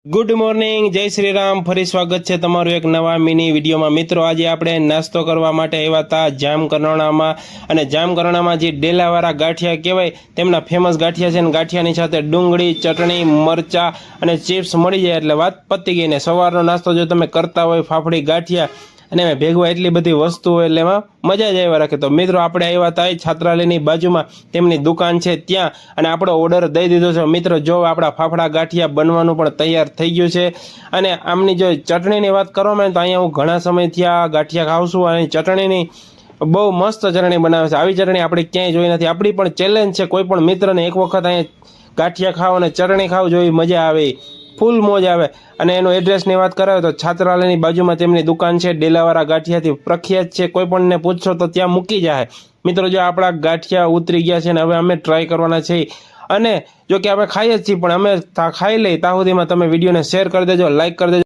Good morning, જય શ્રી રામ. ફરી સ્વાગત છે તમારું એક નવા મિની વિડીયોમાં. મિત્રો, આજે આપણે નાસ્તો કરવા માટે આવ્યા હતા જામકરણામાં. અને જામકરણામાં જે ડેલાવાળા ગાંઠિયા કહેવાય તેમના ફેમસ ગાંઠિયા છે. અને ગાંઠિયાની સાથે ડુંગળી, ચટણી, મરચા અને ચિપ્સ મળી જાય એટલે વાત પતી ગઈ. ને સવારનો નાસ્તો જો તમે કરતા હોય ફાફડી ગાંઠિયા અને એમાં ભેગવા એટલી બધી વસ્તુ હોય એટલે એમાં મજા જ આવ્યા રાખે. તો મિત્રો, આપણે આવ્યા હતા છાત્રાલયની બાજુમાં તેમની દુકાન છે ત્યાં, અને આપણો ઓર્ડર દઈ દીધો છે. મિત્રો, જો આપણા ફાફડા ગાંઠિયા બનવાનું પણ તૈયાર થઈ ગયું છે. અને આમની જો ચટણીની વાત કરવામાં તો અહીંયા હું ઘણા સમયથી આ ગાંઠિયા ખાઉં છું, અને ચટણીની બહુ મસ્ત ચટણી બનાવે છે. આવી ચટણી આપણે ક્યાંય જોઈ નથી. આપણી પણ ચેલેન્જ છે, કોઈ પણ મિત્રને એક વખત અહીંયા ગાંઠિયા ખાવ અને ચટણી ખાવ જોઈ મજા આવે, ફૂલ મોજ આવે. અને એનું એડ્રેસની વાત કરાવે તો છાત્રાલયની બાજુમાં તેમની દુકાન છે. ડેલાવાળા ગાંઠિયાથી પ્રખ્યાત છે, કોઈ પણને પૂછશો તો ત્યાં મૂકી જાય. મિત્રો, જો આપણા ગાંઠિયા ઉતરી ગયા છે ને હવે અમે ટ્રાય કરવાના છે. અને જો કે આપણે ખાઈએ જ છીએ, પણ અમે ખાઈ લઈ ત્યાં સુધીમાં તમે વિડીયોને શેર કરી દેજો, લાઈક કરી દેજો.